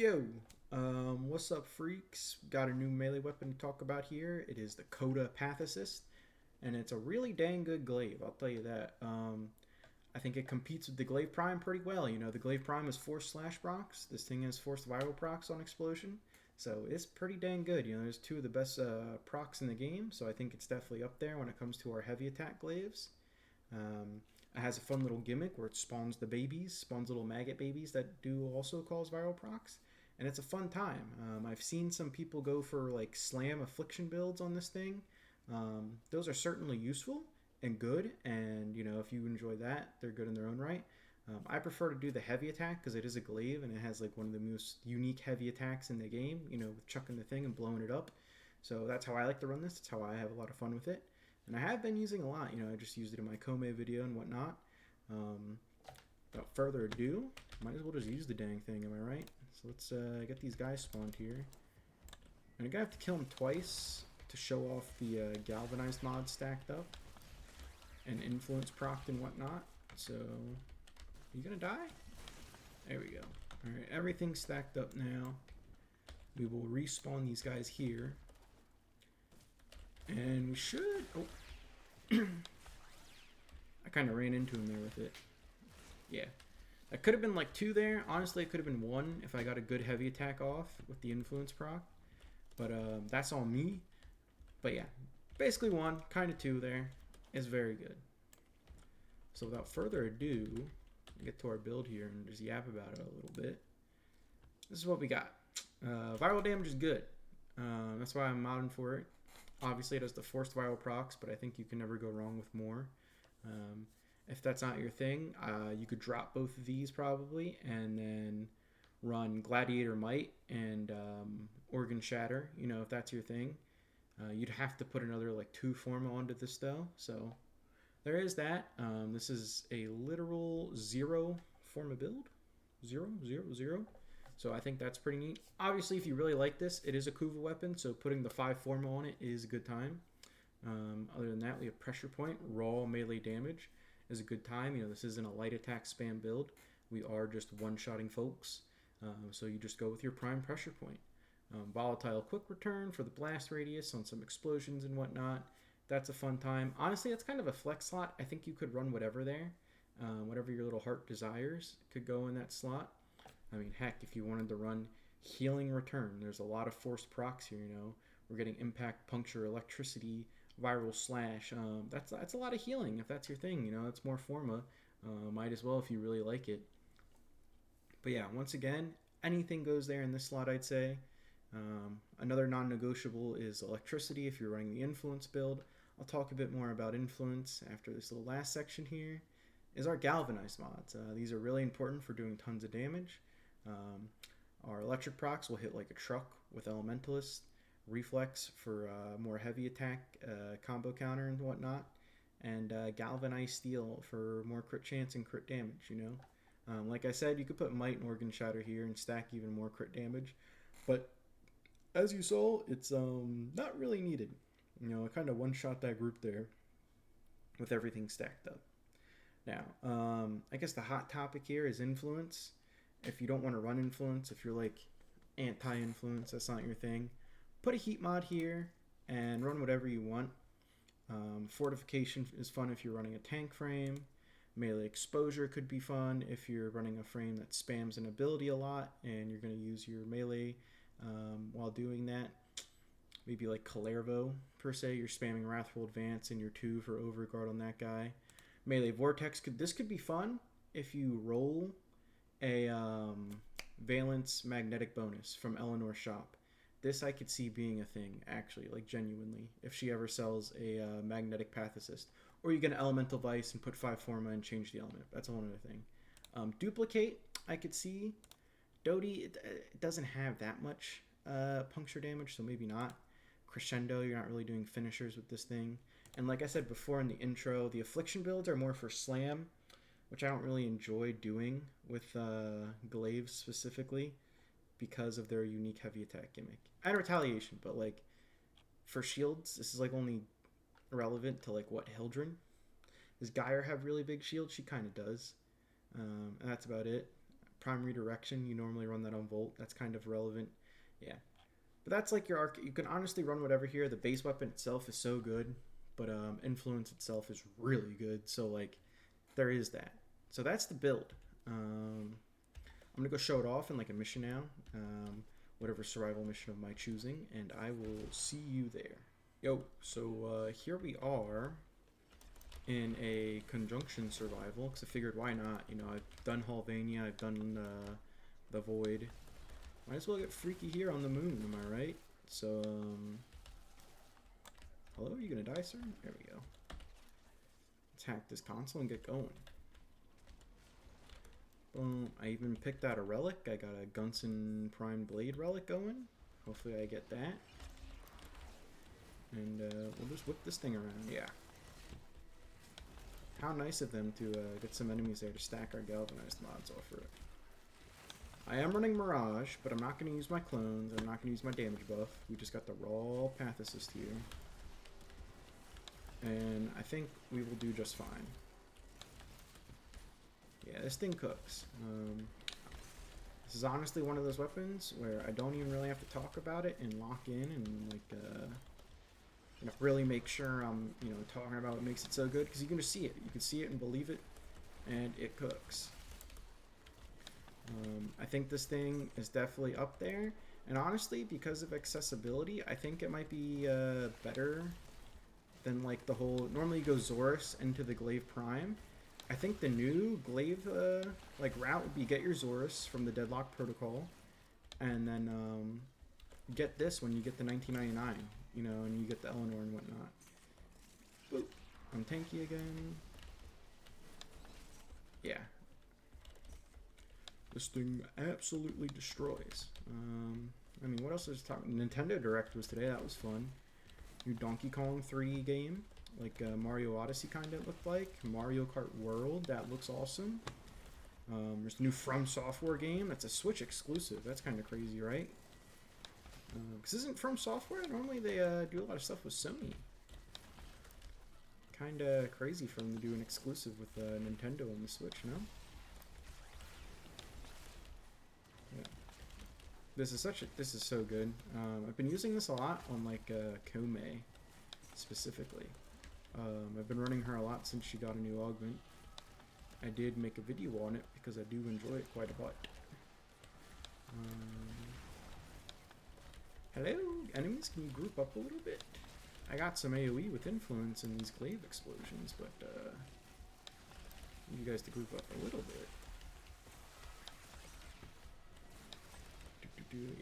Yo, what's up, freaks? Got a new melee weapon to talk about here. It is the Coda Pathicist, and it's a really dang good glaive, I'll tell you that. I think it competes with the Glaive Prime pretty well. You know, the Glaive Prime is force slash procs. This thing has force viral procs on explosion, so it's pretty dang good. You know, there's two of the best procs in the game, so I think it's definitely up there when it comes to our heavy attack glaives. Um, it has a fun little gimmick where it spawns the babies, spawns little maggot babies that do also cause viral procs, and it's a fun time. I've seen some people go for like slam affliction builds on this thing. Those are certainly useful and good, and you know if you enjoy that, they're good in their own right. I prefer to do the heavy attack because it is a glaive and it has like one of the most unique heavy attacks in the game. You know, with chucking the thing and blowing it up. So that's how I like to run this. That's how I have a lot of fun with it, and I have been using a lot. You know, I just used it in my Kome video and whatnot. Um, Without further ado, might as well just use the dang thing. Am I right? So let's get these guys spawned here. And I'm gonna have to kill them twice to show off the galvanized mod stacked up and influence proc and whatnot. So, are you gonna die? There we go. Alright, everything's stacked up now. We will respawn these guys here. And we should... Oh. I kind of ran into him there with it. Yeah. That could have been like 2 there. Honestly, it could have been 1 if I got a good heavy attack off with the influence proc. But that's all me. But yeah, basically 1, kind of 2 there. Is very good. So without further ado, get to our build here and just yap about it a little bit. This is what we got. Viral damage is good. That's why I'm modding for it. Obviously it has the forced viral procs, but I think you can never go wrong with more. If that's not your thing, you could drop both of these probably and then run Gladiator Might and Organ Shatter, you know, if that's your thing. You'd have to put another like 2 Forma onto this though, so there is that. This is a literal 0 Forma build. 0, 0, 0. So I think that's pretty neat. Obviously, if you really like this, it is a Kuva weapon, so putting the 5 Forma on it is a good time. Other than that, we have Pressure Point, raw melee damage is a good time. You know, this isn't a light attack spam build. We are just one-shotting folks. So you just go with your prime Pressure Point. Volatile Quick Return for the blast radius on some explosions and whatnot. That's a fun time. Honestly, that's kind of a flex slot. I think you could run whatever there. Whatever your little heart desires could go in that slot. I mean, heck, if you wanted to run Healing Return, there's a lot of forced procs here, you know. We're getting Impact, Puncture, Electricity, Viral Slash. That's a lot of healing if that's your thing, you know. That's more Forma. Might as well if you really like it. But yeah, once again, anything goes there in this slot, I'd say. Another non-negotiable is Electricity if you're running the Influence build. I'll talk a bit more about Influence after this little last section here. Is our Galvanized mods. These are really important for doing tons of damage. Our electric procs will hit like a truck with Elementalist, Reflex for more heavy attack, combo counter and whatnot, and Galvanized Steel for more crit chance and crit damage, you know. Like I said, you could put Might and Organ Shatter here and stack even more crit damage, but as you saw, it's not really needed. You know, I kind of one-shot that group there with everything stacked up. Now, I guess the hot topic here is Influence. If you don't want to run Influence, if you're like anti-Influence, that's not your thing, put a Heat mod here and run whatever you want. Fortification is fun if you're running a tank frame. Melee Exposure could be fun if you're running a frame that spams an ability a lot and you're going to use your melee while doing that. Maybe like Kalervo, per se. You're spamming Wrathful Advance and your 2 for Overguard on that guy. Melee Vortex, this could be fun if you roll a Valence Magnetic bonus from Eleanor's shop. This I could see being a thing, actually, like genuinely, if she ever sells a Magnetic Pathicist. Or you get an Elemental Vice and put 5 Forma and change the element. That's a whole other thing. Duplicate, I could see. Dodie, it doesn't have that much puncture damage, so maybe not. Crescendo, you're not really doing finishers with this thing. And like I said before in the intro, the Affliction builds are more for Slam, which I don't really enjoy doing with Glaives specifically because of their unique heavy attack gimmick. And Retaliation, but like for shields, this is like only relevant to like what Hildren. Does Gyre have really big shields? She kind of does. And that's about it. Prime Redirection, you normally run that on Volt. That's kind of relevant. Yeah. But that's like your arc. You can honestly run whatever here. The base weapon itself is so good, but Influence itself is really good. So like, there is that. So that's the build. I'm gonna go show it off in like a mission now, whatever survival mission of my choosing, and I will see you there. Yo, so here we are in a conjunction survival, because I figured why not? You know, I've done Halvania, I've done the Void. Might as well get freaky here on the moon, am I right? So, hello, are you gonna die, sir? There we go. Let's hack this console and get going. Boom, I even picked out a relic. I got a Gunson Prime Blade relic going. Hopefully I get that. And we'll just whip this thing around, yeah. How nice of them to get some enemies there to stack our galvanized mods off for it. I am running Mirage, but I'm not going to use my clones. I'm not going to use my damage buff. We just got the raw path assist here. And I think we will do just fine. Yeah, this thing cooks. This is honestly one of those weapons where I don't even really have to talk about it and lock in and like you know, really make sure I'm, you know, talking about what makes it so good, because you can just see it. You can see it and believe it, and it cooks. I think this thing is definitely up there, and honestly, because of accessibility, I think it might be better than like the whole. Normally, you go Zorus into the Glaive Prime. I think the new Glaive like route would be get your Zorus from the Deadlock Protocol, and then get this when you get the 1999. You know, and you get the Eleanor and whatnot. Boop. I'm tanky again. Yeah. This thing absolutely destroys. I mean, what else is talking? Nintendo Direct was today. That was fun. New Donkey Kong 3 game, like Mario Odyssey kind of looked like. Mario Kart World. That looks awesome. There's a new From Software game. That's a Switch exclusive. That's kind of crazy, right? Because isn't From Software? Normally they do a lot of stuff with Sony. Kind of crazy for them to do an exclusive with Nintendo on the Switch, no? Yeah. This is so good. I've been using this a lot on like Kome specifically. I've been running her a lot since she got a new augment. I did make a video on it because I do enjoy it quite a lot. Hello, enemies, can you group up a little bit? I got some AoE with influence in these glaive explosions, but need you guys to group up a little bit.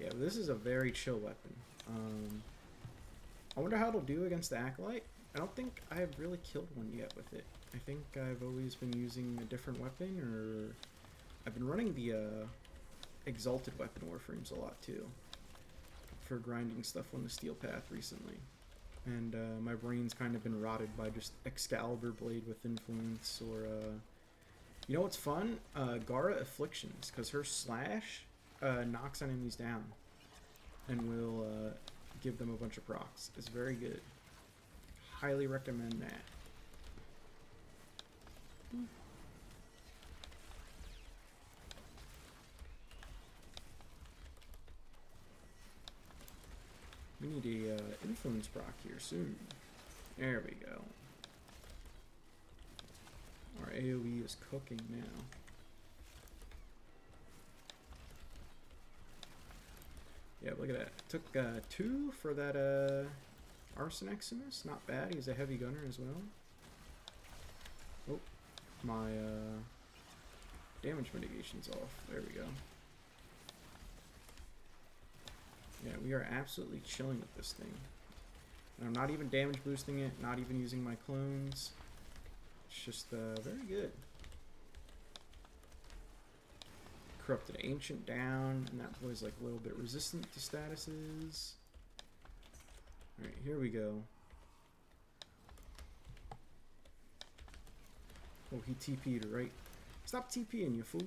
Yeah, this is a very chill weapon. I wonder how it'll do against the Acolyte. I don't think I've really killed one yet with it. I think I've always been using a different weapon, or I've been running the Exalted Weapon Warframes a lot too, for grinding stuff on the Steel Path recently. And my brain's kind of been rotted by just Excalibur Blade with influence, or you know what's fun? Gara Afflictions, because her slash knocks enemies down and will give them a bunch of procs. It's very good. Highly recommend that. We need a influence proc here soon. There we go. Our AoE is cooking now. Yeah, look at that. Took 2 for that Arson Eximus. Not bad. He's a heavy gunner as well. Oh, my damage mitigation's off. There we go. Yeah, we are absolutely chilling with this thing. And I'm not even damage boosting it, not even using my clones. It's just very good. Corrupted Ancient down, and that boy's like a little bit resistant to statuses. Alright, here we go. Oh, he TP'd right. Stop TPing, you fool.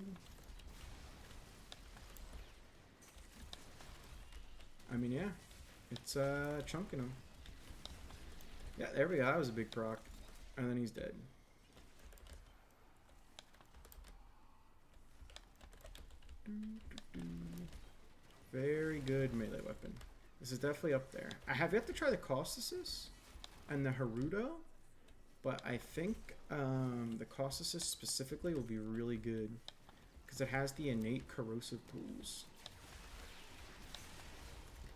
I mean, yeah. It's chunking him. Yeah, there we go. That was a big proc. And then he's dead. Very good melee weapon. This is definitely up there. I have yet to try the Colossus and the Haruto, but I think the Colossus specifically will be really good because it has the innate corrosive pools.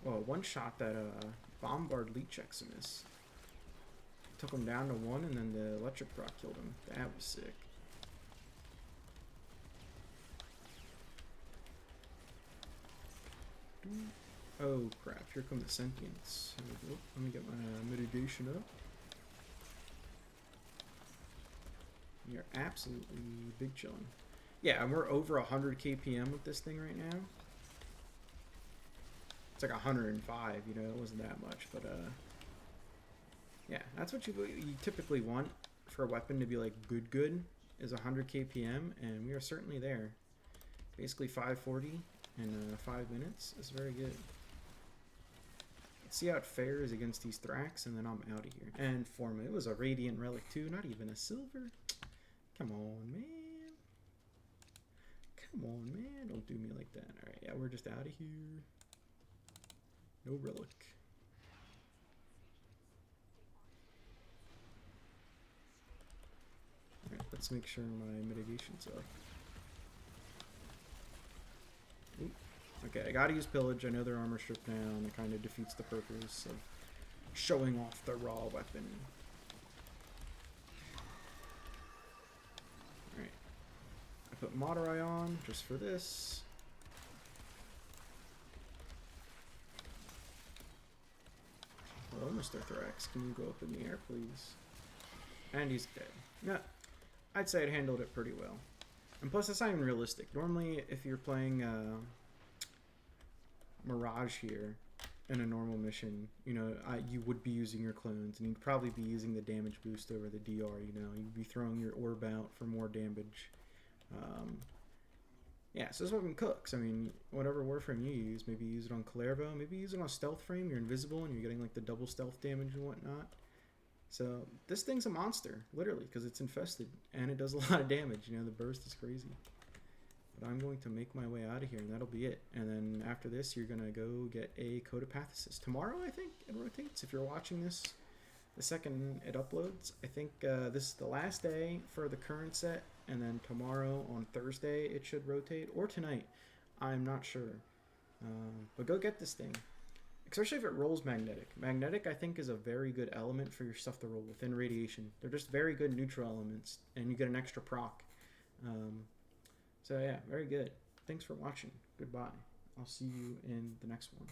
Well, one shot that Bombard Leech Eximus. Took him down to 1 and then the electric rock killed him. That was sick. Oh crap, here come the sentients. Let me get my mitigation up. You're absolutely big chillin'. Yeah, and we're over 100 kpm with this thing right now. It's like 105, you know, it wasn't that much, but yeah, that's what you typically want for a weapon to be like good is 100 kpm, and we are certainly there. Basically 540 in 5 minutes is very good. Let's see how it fares against these Thrax, and then I'm out of here. And Forma, it was a Radiant Relic too, not even a silver. Come on, man. Come on, man. Don't do me like that. Alright, yeah, we're just out of here. No relic. Alright, let's make sure my mitigation's up. Ooh. Okay, I gotta use Pillage. I know they're armor stripped now, and it kind of defeats the purpose of showing off the raw weapon. Alright. I put Madurai on just for this. Hello, Mr. Thrax. Can you go up in the air, please? And he's dead. Yeah, I'd say it handled it pretty well. And plus, it's not even realistic. Normally, if you're playing Mirage here in a normal mission, you know, you would be using your clones, and you'd probably be using the damage boost over the DR, you know. You'd be throwing your orb out for more damage. Yeah, so this weapon cooks. I mean, whatever Warframe you use, maybe use it on Kalervo, maybe use it on Stealth Frame, you're invisible and you're getting like the double stealth damage and whatnot. So this thing's a monster, literally, because it's infested, and it does a lot of damage. You know, the burst is crazy. But I'm going to make my way out of here, and that'll be it. And then after this, you're going to go get a Codopathesis. Tomorrow, I think, it rotates. If you're watching this the second it uploads, I think this is the last day for the current set, and then tomorrow on Thursday it should rotate, or tonight. I'm not sure. But go get this thing. Especially if it rolls magnetic. Magnetic, I think, is a very good element for your stuff to roll within radiation. They're just very good neutral elements, and you get an extra proc. So yeah, very good. Thanks for watching. Goodbye. I'll see you in the next one.